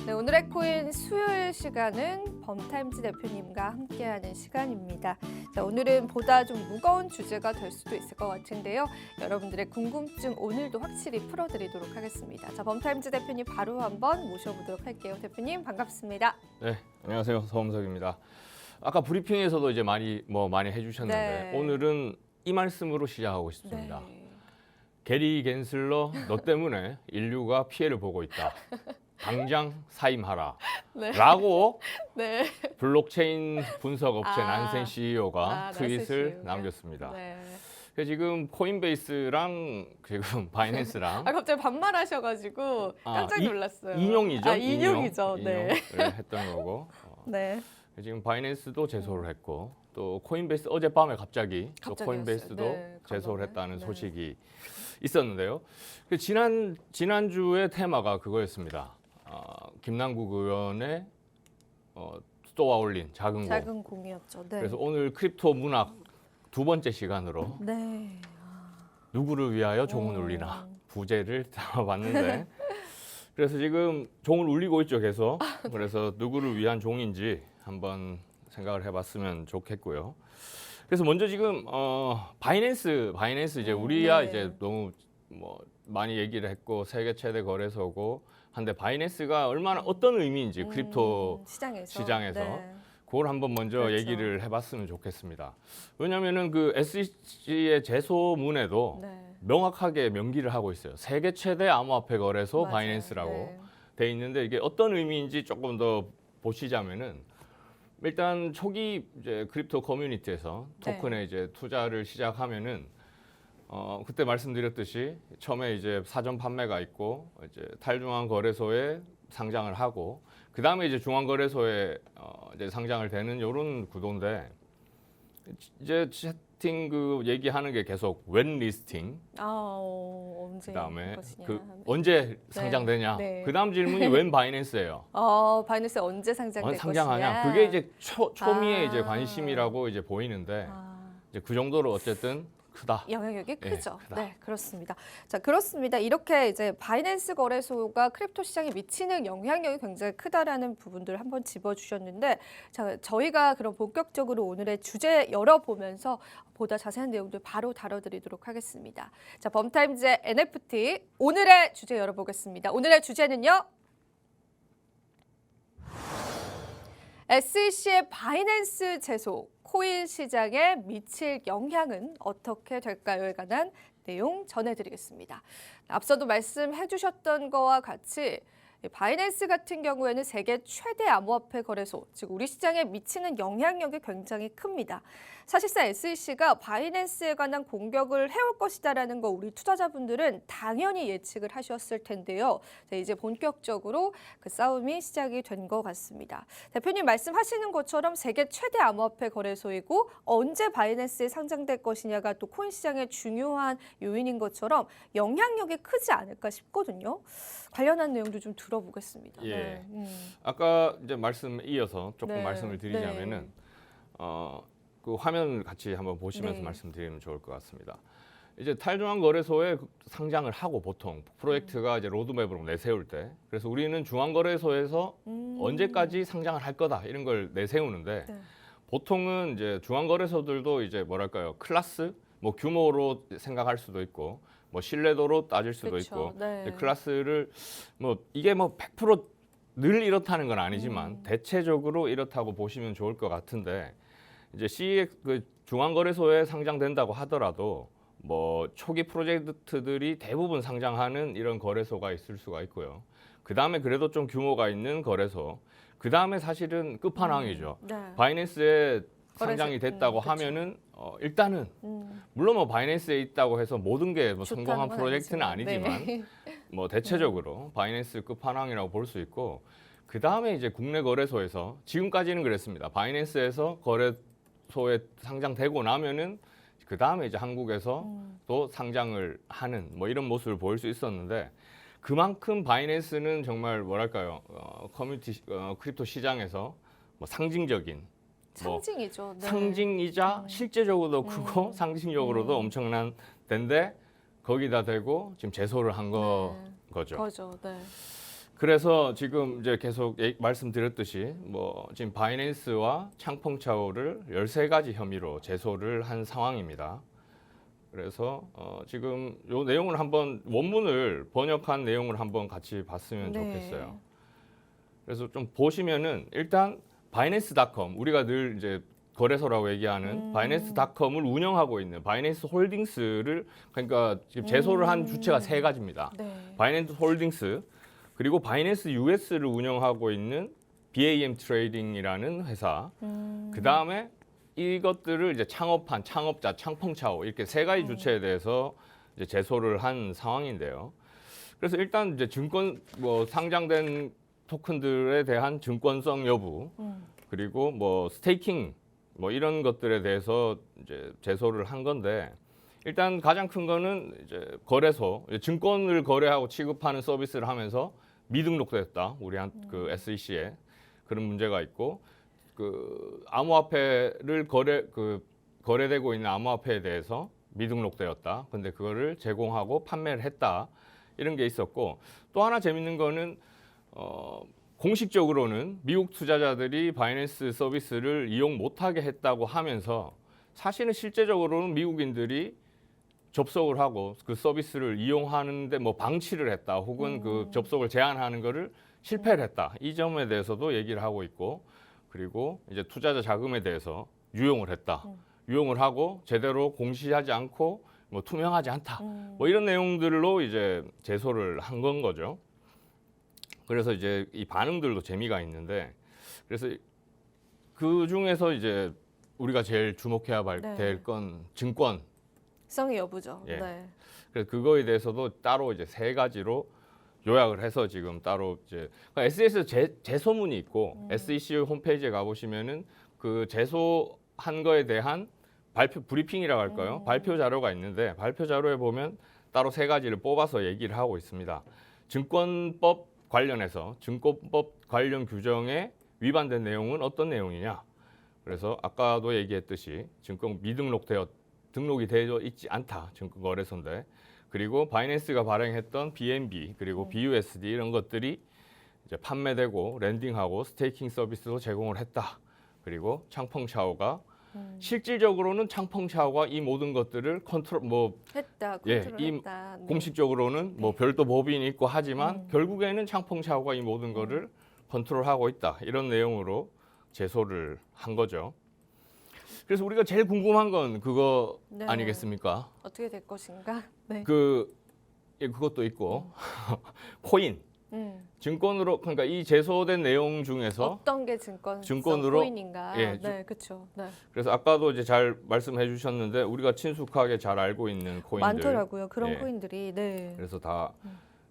네, 오늘의 코인 수요일 시간은 범타임즈 대표님과 함께하는 시간입니다. 자, 오늘은 보다 좀 무거운 주제가 될 수도 있을 것 같은데요. 여러분들의 궁금증 오늘도 확실히 풀어드리도록 하겠습니다. 자, 범타임즈 대표님 바로 한번 모셔보도록 할게요. 대표님 반갑습니다. 네, 안녕하세요. 서범석입니다. 아까 브리핑에서도 이제 많이 해주셨는데 네. 오늘은 이 말씀으로 시작하고 싶습니다. 네. 게리 겐슬러, 너 때문에 인류가 피해를 보고 있다. 당장 사임하라. 네. 라고 네. 블록체인 분석 업체 난센 CEO가 난센 트윗을 CEO 가. 남겼습니다. 네. 그래서 지금 코인베이스랑 지금 바이낸스랑 갑자기 반말하셔가지고 깜짝 놀랐어요. 인용이죠? 인용이죠. 네. 인용을 했던 거고. 네. 지금 바이낸스도 제소를 했고 또 코인베이스 어젯밤에 갑자기 또 갑자기였어요. 코인베이스도 네, 제소를 간밤에. 했다는 네. 소식이 있었는데요. 지난주의 테마가 그거였습니다. 김남국 의원의 쏘아올린 작은 공. 작은 공이었죠. 네. 그래서 오늘 크립토 문학 두 번째 시간으로 네. 누구를 위하여 종을 울리나 부제를 담아봤는데 그래서 지금 종을 울리고 있죠 계속. 그래서 누구를 위한 종인지 한번 생각을 해봤으면 좋겠고요. 그래서 먼저 지금 바이낸스 이제 우리야 네. 이제 너무 많이 얘기를 했고 세계 최대 거래소고 한데 바이낸스가 얼마나 어떤 의미인지 크립토 시장에서 네. 그걸 한번 먼저 그렇죠. 얘기를 해봤으면 좋겠습니다. 왜냐하면은 그 SEC의 제소문에도 네. 명확하게 명기를 하고 있어요. 세계 최대 암호화폐 거래소 맞아요. 바이낸스라고 네. 돼 있는데 이게 어떤 의미인지 조금 더 보시자면은 일단 초기 이제 크립토 커뮤니티에서 네. 토큰에 이제 투자를 시작하면은 그때 말씀드렸듯이 처음에 이제 사전 판매가 있고 이제 탈중앙 거래소에 상장을 하고 그 다음에 이제 중앙 거래소에 이제 상장을 되는 이런 구도인데 이제 채팅 그 얘기하는 게 계속 when listing 언제 그다음에 것이냐. 그 언제 상장되냐 네. 그다음 질문이 when 바이낸스예요. 바이낸스 언제 상장될 상장하냐 것이냐. 그게 이제 초미의 이제 아. 관심이라고 이제 보이는데 이제 그 정도로 어쨌든 크다. 영향력이 크죠. 크다. 네, 그렇습니다. 자, 그렇습니다. 이렇게 이제 바이낸스 거래소가 크립토 시장에 미치는 영향력이 굉장히 크다라는 부분들을 한번 짚어주셨는데, 자, 저희가 그럼 본격적으로 오늘의 주제 열어보면서 보다 자세한 내용들 바로 다뤄드리도록 하겠습니다. 자, 범타임즈의 NFT 오늘의 주제 열어보겠습니다. 오늘의 주제는요. SEC의 바이낸스 제소, 코인 시장에 미칠 영향은 어떻게 될까요에 관한 내용 전해드리겠습니다. 앞서도 말씀해 주셨던 거와 같이 바이낸스 같은 경우에는 세계 최대 암호화폐 거래소, 즉 우리 시장에 미치는 영향력이 굉장히 큽니다. 사실상 SEC가 바이낸스에 관한 공격을 해올 것이다라는 거 우리 투자자분들은 당연히 예측을 하셨을 텐데요. 자, 이제 본격적으로 그 싸움이 시작이 된 것 같습니다. 대표님 말씀하시는 것처럼 세계 최대 암호화폐 거래소이고 언제 바이낸스에 상장될 것이냐가 또 코인 시장의 중요한 요인인 것처럼 영향력이 크지 않을까 싶거든요. 관련한 내용도 좀 들어보겠습니다. 예. 네. 아까 이제 말씀 이어서 조금 네. 말씀을 드리자면은 그 화면을 같이 한번 보시면서 네. 말씀드리면 좋을 것 같습니다. 이제 탈중앙 거래소에 상장을 하고 보통 프로젝트가 이제 로드맵으로 내세울 때 그래서 우리는 중앙 거래소에서 언제까지 상장을 할 거다 이런 걸 내세우는데 네. 보통은 이제 중앙 거래소들도 이제 뭐랄까요 클래스 뭐 규모로 생각할 수도 있고 뭐 신뢰도로 따질 수도 그렇죠. 있고 네. 클래스를 뭐 이게 뭐 100%늘 이렇다는 건 아니지만 대체적으로 이렇다고 보시면 좋을 것 같은데 이제 CEX 그 중앙거래소에 상장된다고 하더라도 뭐 초기 프로젝트들이 대부분 상장하는 이런 거래소가 있을 수가 있고요. 그 다음에 그래도 좀 규모가 있는 거래소. 그 다음에 사실은 끝판왕이죠. 네. 바이낸스에 상장이 거래소, 됐다고 그렇죠. 하면은 일단은 물론 뭐 바이낸스에 있다고 해서 모든 게 뭐 좋다는 성공한 건 프로젝트는 아니지만, 아니지만 뭐 대체적으로 바이낸스 끝판왕이라고 볼 수 있고 그 다음에 이제 국내 거래소에서 지금까지는 그랬습니다. 바이낸스에서 거래소에 상장되고 나면은 그 다음에 이제 한국에서 또 상장을 하는 뭐 이런 모습을 보일 수 있었는데 그만큼 바이낸스는 정말 뭐랄까요 커뮤니티 크립토 시장에서 뭐 상징적인 상징이죠. 네. 상징이자 실제적으로도 크고 상징적으로도 엄청난 데인데 거기다 대고 지금 제소를 한 거죠. 거죠. 네. 그래서 지금 이제 계속 말씀드렸듯이 뭐 지금 바이낸스와 창펑차오를 13가지 혐의로 제소를 한 상황입니다. 그래서 지금 요 내용을 한번 원문을 번역한 내용을 한번 같이 봤으면 네. 좋겠어요. 그래서 좀 보시면은 일단 바이낸스닷컴 우리가 늘 이제 거래소라고 얘기하는 바이낸스닷컴을 운영하고 있는 바이낸스 홀딩스를 그러니까 지금 제소를 한 주체가 3가지입니다. 네. 바이낸스 홀딩스 그리고 바이낸스 US를 운영하고 있는 BAM 트레이딩이라는 회사. 그 다음에 이것들을 이제 창업한 창업자 창펑차오 이렇게 3가지 주체에 대해서 이제 제소를 한 상황인데요. 그래서 일단 이제 증권 뭐 상장된 토큰들에 대한 증권성 여부 그리고 뭐 스테이킹 뭐 이런 것들에 대해서 이제 제소를 한 건데 일단 가장 큰 거는 이제 거래소 증권을 거래하고 취급하는 서비스를 하면서 미등록됐다 우리 그 SEC에 그런 문제가 있고 그 암호화폐를 거래되고 있는 암호화폐에 대해서 미등록되었다. 근데 그거를 제공하고 판매를 했다. 이런 게 있었고 또 하나 재밌는 거는 공식적으로는 미국 투자자들이 바이낸스 서비스를 이용 못하게 했다고 하면서 사실은 실제적으로는 미국인들이 접속을 하고 그 서비스를 이용하는데 뭐 방치를 했다 혹은 그 접속을 제한하는 거를 실패를 했다. 이 점에 대해서도 얘기를 하고 있고 그리고 이제 투자자 자금에 대해서 유용을 했다. 유용을 하고 제대로 공시하지 않고 뭐 투명하지 않다. 뭐 이런 내용들로 이제 제소를 한 건 거죠. 그래서 이제 이 반응들도 재미가 있는데 그래서 그 중에서 이제 우리가 제일 주목해야 될 건 증권. 성의 여부죠. 예. 네. 그래서 그거에 대해서도 따로 이제 3가지로 요약을 해서 지금 따로 이제 그러니까 SEC에서 제소문이 있고 SEC 홈페이지에 가보시면은 그 제소한 거에 대한 발표 브리핑이라고 할까요? 발표 자료가 있는데 발표 자료에 보면 따로 3가지를 뽑아서 얘기를 하고 있습니다. 증권법 관련해서 증권법 관련 규정에 위반된 내용은 어떤 내용이냐? 그래서 아까도 얘기했듯이 증권 등록이 되어 있지 않다. 증권거래소인데 그리고 바이낸스가 발행했던 BNB 그리고 BUSD 이런 것들이 이제 판매되고 랜딩하고 스테이킹 서비스도 제공을 했다. 그리고 창펑차오가 실질적으로는 창펑차오가 이 모든 것들을 했다. 예, 컨트롤했다. 네. 공식적으로는 뭐 별도 법인이 있고 하지만 결국에는 창펑차오가 이 모든 거를 컨트롤하고 있다. 이런 내용으로 제소를 한 거죠. 그래서 우리가 제일 궁금한 건 그거 네. 아니겠습니까? 어떻게 될 것인가? 네. 그것도 있고 코인 증권으로 그러니까 이 제소된 내용 중에서 어떤 게 증권으로 증권으로 코인인가? 예, 네, 그렇죠. 네. 그래서 아까도 이제 잘 말씀해 주셨는데 우리가 친숙하게 잘 알고 있는 코인들 많더라고요. 그런 예. 코인들이. 네. 그래서 다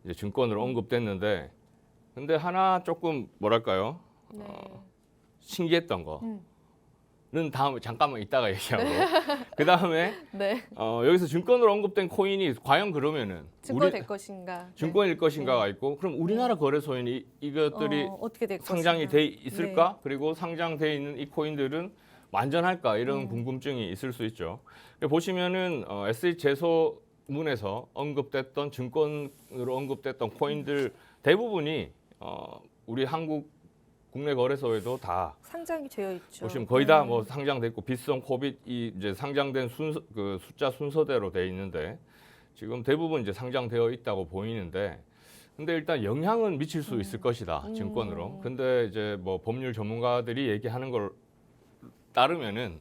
이제 증권으로 언급됐는데 근데 하나 조금 뭐랄까요? 네. 신기했던 거는 다음에 잠깐만 이따가 얘기하고 그 다음에 네. 여기서 증권으로 언급된 코인이 과연 그러면은 증권 될 것인가? 증권일 것인가가 있고 그럼 우리나라 거래소에는 이것들이 어떻게 될 상장이 것인가? 돼 있을까? 그리고 상장돼 있는 이 코인들은 완전할까? 이런 궁금증이 있을 수 있죠. 보시면은 SH 제소문에서 언급됐던 증권으로 언급됐던 코인들 대부분이 우리 한국 국내 거래소에도 다 상장이 되어 있죠. 보시면 거의 다 뭐 상장됐고 빗성, 코빗 이 이제 상장된 그 숫자 순서대로 돼 있는데 지금 대부분 이제 상장되어 있다고 보이는데 근데 일단 영향은 미칠 수 있을 것이다 증권으로. 근데 이제 뭐 법률 전문가들이 얘기하는 걸 따르면은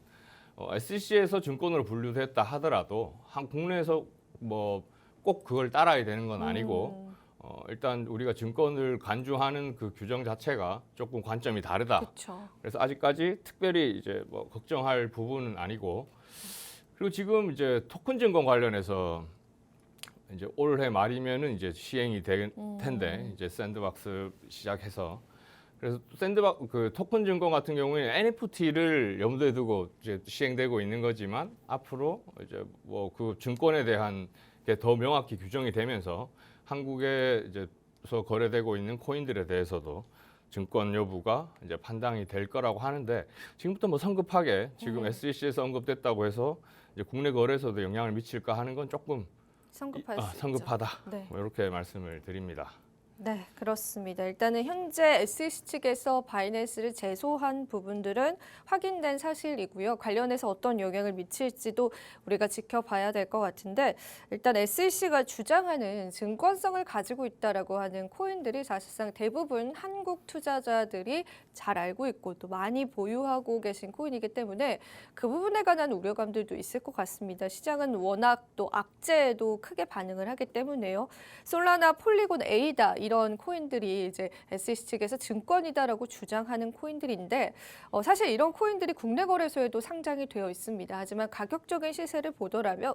SEC에서 증권으로 분류됐다 하더라도 국내에서 뭐 꼭 그걸 따라야 되는 건 아니고 일단 우리가 증권을 간주하는 그 규정 자체가 조금 관점이 다르다. 그렇죠. 그래서 아직까지 특별히 이제 뭐 걱정할 부분은 아니고 그리고 지금 이제 토큰 증권 관련해서 이제 올해 말이면은 이제 시행이 될 텐데 이제 샌드박스 시작해서 그래서 그 토큰 증권 같은 경우에는 NFT를 염두에 두고 이제 시행되고 있는 거지만 앞으로 이제 뭐 그 증권에 대한 게 더 명확히 규정이 되면서 한국에 이제서 거래되고 있는 코인들에 대해서도 증권 여부가 이제 판단이 될 거라고 하는데 지금부터 뭐 성급하게 지금 SEC에서 언급됐다고 해서 이제 국내 거래소도 영향을 미칠까 하는 건 조금 성급할 수 있죠. 성급하다. 네. 뭐 이렇게 말씀을 드립니다. 네, 그렇습니다. 일단은 현재 SEC 측에서 바이낸스를 제소한 부분들은 확인된 사실이고요. 관련해서 어떤 영향을 미칠지도 우리가 지켜봐야 될 것 같은데 일단 SEC가 주장하는 증권성을 가지고 있다라고 하는 코인들이 사실상 대부분 한국 투자자들이 잘 알고 있고 또 많이 보유하고 계신 코인이기 때문에 그 부분에 관한 우려감들도 있을 것 같습니다. 시장은 워낙 또 악재에도 크게 반응을 하기 때문에요. 솔라나, 폴리곤, 에이다 이런 코인들이 이제 SEC 측에서 증권이다라고 주장하는 코인들인데 사실 이런 코인들이 국내 거래소에도 상장이 되어 있습니다. 하지만 가격적인 시세를 보더라면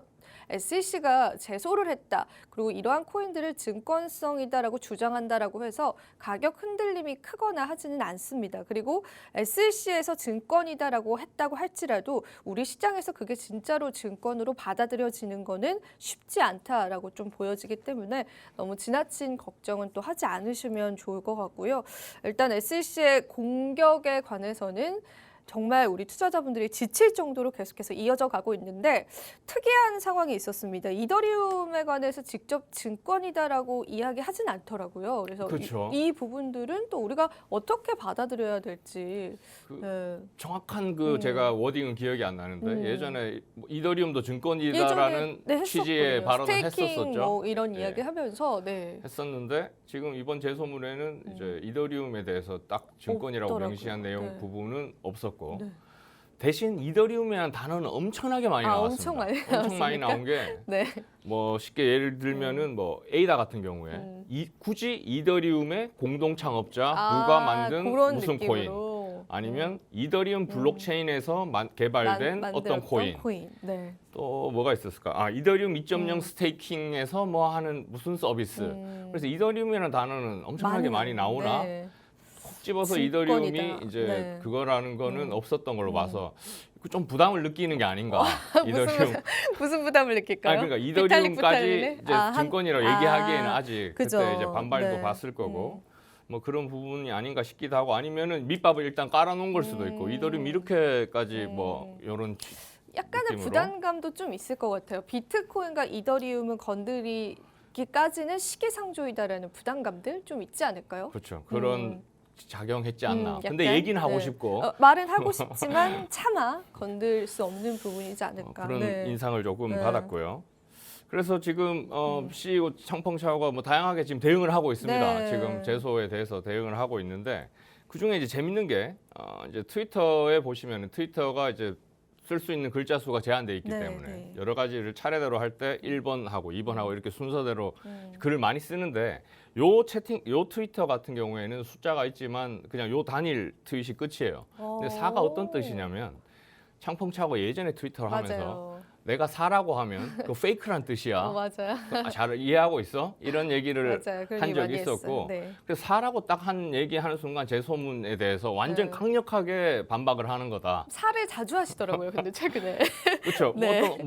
SEC가 제소를 했다. 그리고 이러한 코인들을 증권성이다라고 주장한다라고 해서 가격 흔들림이 크거나 하지는 않습니다. 그리고 SEC에서 증권이다라고 했다고 할지라도 우리 시장에서 그게 진짜로 증권으로 받아들여지는 거는 쉽지 않다라고 좀 보여지기 때문에 너무 지나친 걱정은 또 하지 않으시면 좋을 것 같고요. 일단 SEC의 공격에 관해서는 정말 우리 투자자분들이 지칠 정도로 계속해서 이어져 가고 있는데 특이한 상황이 있었습니다. 이더리움에 관해서 직접 증권이다라고 이야기하진 않더라고요. 그래서 그렇죠. 이 부분들은 또 우리가 어떻게 받아들여야 될지. 네. 정확한 그 제가 워딩은 기억이 안 나는데 예전에 뭐 이더리움도 증권이다라는 예전에 취지의 했었거든요. 발언을 스테이킹 했었었죠. 뭐 이런 예. 이야기 하면서 네. 했었는데 지금 이번 제소문에는 이제 이더리움에 대해서 딱 증권이라고 없더라고요. 명시한 내용 네. 부분은 없었고 네. 대신 이더리움이라는 단어는 엄청나게 많이 나왔습니다. 엄청 많이 나온 게 네. 뭐 쉽게 예를 들면은 뭐 에이다 같은 경우에 굳이 이더리움의 공동 창업자 누가 만든 그런 무슨 코인 느낌으로. 아니면 이더리움 블록체인에서 개발된 어떤 코인. 네. 또 뭐가 있었을까? 이더리움 2.0 스테이킹에서 뭐 하는 무슨 서비스. 그래서 이더리움이라는 단어는 엄청나게 많이 나오나 네. 콕 집어서 증권이다. 이더리움이 이제 네. 그거라는 거는 없었던 걸로 봐서 좀 부담을 느끼는 게 아닌가. 이더리움. 무슨 부담을 느낄까요? 그러니까 이더리움까지 이제 증권이라고 얘기하기에는 아직 그죠. 그때 이제 반발도 네. 봤을 거고 뭐 그런 부분이 아닌가 싶기도 하고 아니면은 밑밥을 일단 깔아놓은 걸 수도 있고 이더리움 이렇게까지 뭐 이런 약간의 느낌으로? 부담감도 좀 있을 것 같아요. 비트코인과 이더리움은 건드리기까지는 시기상조이다라는 부담감들 좀 있지 않을까요? 그렇죠. 그런 작용했지 않나. 근데 약간, 얘기는 하고 네. 싶고 말은 하고 싶지만 차마 건들 수 없는 부분이지 않을까. 그런 네. 인상을 조금 네. 받았고요. 그래서 지금 CEO 창펑샤오가 뭐 다양하게 지금 대응을 하고 있습니다. 네. 지금 제소에 대해서 대응을 하고 있는데 그 중에 이제 재밌는 게 이제 트위터에 보시면 트위터가 이제 쓸 수 있는 글자 수가 제한돼 있기 네, 때문에 네. 여러 가지를 차례대로 할 때 1번 하고 2번 하고 이렇게 순서대로 글을 많이 쓰는데 요 트위터 같은 경우에는 숫자가 있지만 그냥 요 단일 트윗이 끝이에요. 근데 사가 어떤 뜻이냐면 창펑차고 예전에 트위터를 하면서 맞아요. 내가 사라고 하면 그 페이크란 뜻이야. 맞아요. 잘 이해하고 있어? 이런 얘기를 맞아요. 그런 한 얘기 적이 많이 했어요. 있었고 네. 그래서 사라고 딱 한 얘기하는 순간 제 소문에 대해서 완전 네. 강력하게 반박을 하는 거다. 살을 자주 하시더라고요. 근데 최근에. 그렇죠. 네.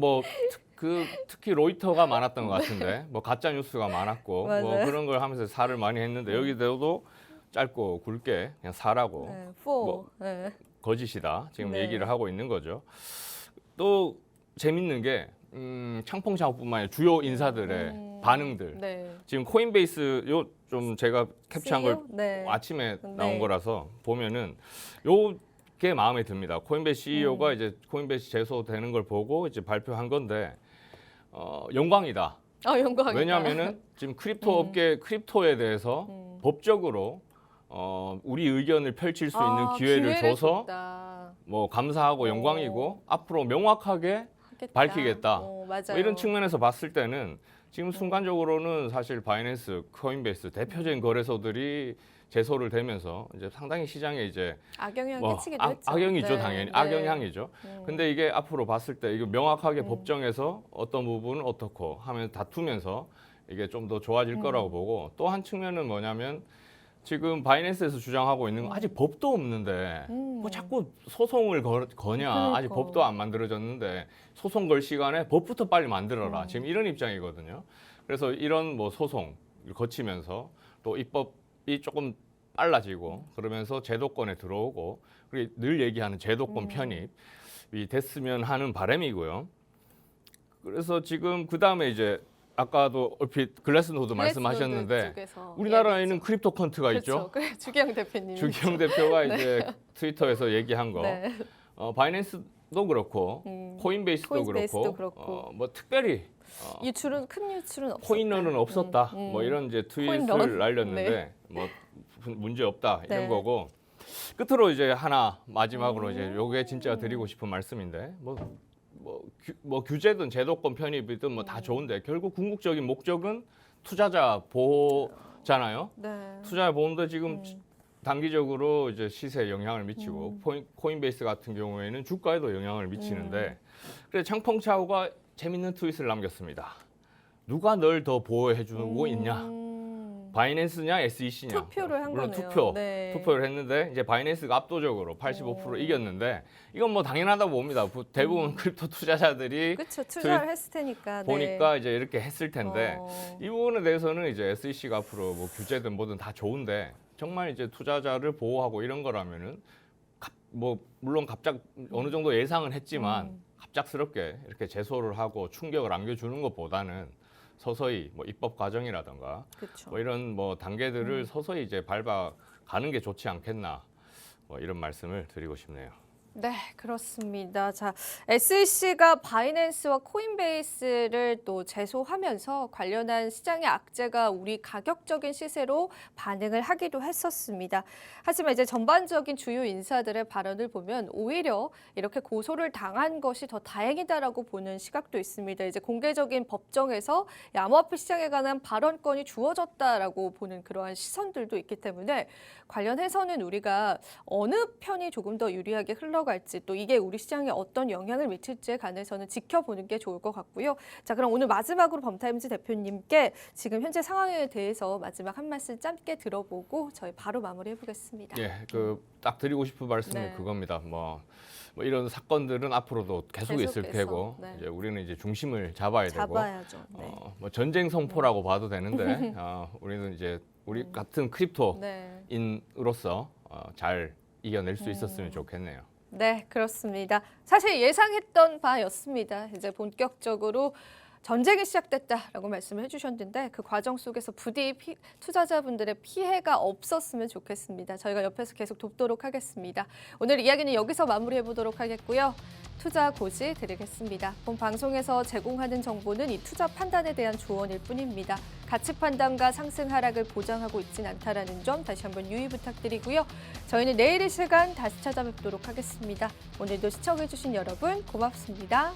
특히 로이터가 많았던 것 같은데 뭐 가짜 뉴스가 많았고 뭐 맞아요. 그런 걸 하면서 살을 많이 했는데 여기서도 짧고 굵게 그냥 사라고 네, 4. 뭐, 네. 거짓이다 지금 네. 얘기를 하고 있는 거죠. 또 재밌는 게 창펑샤오뿐만 아니라 주요 인사들의 반응들. 네. 지금 코인베이스 요 좀 제가 캡처한 걸 CEO? 네. 아침에 네. 나온 거라서 보면은 요게 마음에 듭니다. 코인베이스 CEO가 이제 코인베이스 제소되는 걸 보고 이제 발표한 건데 영광이다. 영광이다. 왜냐하면은 지금 크립토 업계 크립토에 대해서 법적으로 우리 의견을 펼칠 수 있는 기회를 줘서 줬다. 뭐 감사하고 영광이고 앞으로 명확하게 하겠다. 밝히겠다. 맞아요. 뭐 이런 측면에서 봤을 때는 지금 순간적으로는 사실 바이낸스, 코인베이스 대표적인 거래소들이 제소를 되면서 이제 상당히 시장에 이제 악영향 끼치기도 했죠. 악영이죠, 네. 당연히 네. 악영향이죠. 근데 이게 앞으로 봤을 때 이거 명확하게 법정에서 어떤 부분은 어떻고 하면 다투면서 이게 좀 더 좋아질 거라고 보고 또 한 측면은 뭐냐면 지금 바이낸스에서 주장하고 있는 건 아직 법도 없는데 뭐 자꾸 소송을 거냐. 아직 그러니까. 법도 안 만들어졌는데 소송 걸 시간에 법부터 빨리 만들어라. 지금 이런 입장이거든요. 그래서 이런 뭐 소송을 거치면서 또 입법이 조금 빨라지고 그러면서 제도권에 들어오고 그리고 늘 얘기하는 제도권 편입이 됐으면 하는 바람이고요. 그래서 지금 그 다음에 이제 아까도 얼핏 글래스노드 말씀하셨는데 쪽에서 우리나라에는 이야기했죠. 크립토컨트가 있죠. 그렇죠. 그래, 주기영 대표님. 주기영 대표가 이제 트위터에서 얘기한 거. 네. 바이낸스도 그렇고 코인베이스도 그렇고 뭐 특별히 유출은 큰 유출은 없었다. 코인런은 없었다. 뭐 이런 이제 트윗을 코인런? 날렸는데 네. 뭐 문제 없다 이런 네. 거고 끝으로 이제 하나 마지막으로 이제 요게 진짜 드리고 싶은 말씀인데 뭐 규제든 제도권 편입이든 뭐 다 좋은데 결국 궁극적인 목적은 투자자 보호잖아요. 네. 투자자 보호인데 지금 단기적으로 이제 시세에 영향을 미치고 코인베이스 같은 경우에는 주가에도 영향을 미치는데 그래서 창펑차오가 재밌는 트윗을 남겼습니다. 누가 널 더 보호해 주고 있냐? 바이낸스냐 SEC냐? 투표를 한 물론 거네요. 네. 투표를 했는데 이제 바이낸스가 압도적으로 85% 이겼는데 이건 뭐 당연하다고 봅니다. 대부분 크립토 투자자들이 그렇죠. 투자를 했을 테니까. 네. 보니까 이제 이렇게 했을 텐데 어. 이 부분에 대해서는 이제 SEC가 앞으로 뭐 규제든 뭐든 다 좋은데 정말 이제 투자자를 보호하고 이런 거라면은 뭐 물론 어느 정도 예상은 했지만 갑작스럽게 이렇게 제소를 하고 충격을 안겨주는 것보다는 서서히 뭐 입법 과정이라든가 그렇죠. 뭐 이런 뭐 단계들을 서서히 이제 밟아가는 게 좋지 않겠나 뭐 이런 말씀을 드리고 싶네요. 네, 그렇습니다. 자, SEC가 바이낸스와 코인베이스를 또 제소하면서 관련한 시장의 악재가 우리 가격적인 시세로 반응을 하기도 했었습니다. 하지만 이제 전반적인 주요 인사들의 발언을 보면 오히려 이렇게 고소를 당한 것이 더 다행이다라고 보는 시각도 있습니다. 이제 공개적인 법정에서 암호화폐 시장에 관한 발언권이 주어졌다라고 보는 그러한 시선들도 있기 때문에 관련해서는 우리가 어느 편이 조금 더 유리하게 흘러갈지 또 이게 우리 시장에 어떤 영향을 미칠지에 관해서는 지켜보는 게 좋을 것 같고요. 자, 그럼 오늘 마지막으로 범타임즈 대표님께 지금 현재 상황에 대해서 마지막 한 말씀 짧게 들어보고 저희 바로 마무리해 보겠습니다. 예, 딱 드리고 싶은 말씀은 네. 그겁니다. 뭐 이런 사건들은 앞으로도 계속 있을 계속해서, 테고 네. 이제 우리는 이제 중심을 잡아야 되고 잡아야죠. 네. 뭐 전쟁 선포라고 봐도 되는데 우리는 이제 우리 같은 네. 크립토인으로서 잘 이겨낼 수 있었으면 좋겠네요. 네, 그렇습니다. 사실 예상했던 바였습니다. 이제 본격적으로 전쟁이 시작됐다라고 말씀을 해주셨는데 그 과정 속에서 부디 투자자분들의 피해가 없었으면 좋겠습니다. 저희가 옆에서 계속 돕도록 하겠습니다. 오늘 이야기는 여기서 마무리해 보도록 하겠고요. 투자 고지 드리겠습니다. 본 방송에서 제공하는 정보는 이 투자 판단에 대한 조언일 뿐입니다. 가치 판단과 상승 하락을 보장하고 있진 않다라는 점 다시 한번 유의 부탁드리고요. 저희는 내일 이 시간 다시 찾아뵙도록 하겠습니다. 오늘도 시청해주신 여러분 고맙습니다.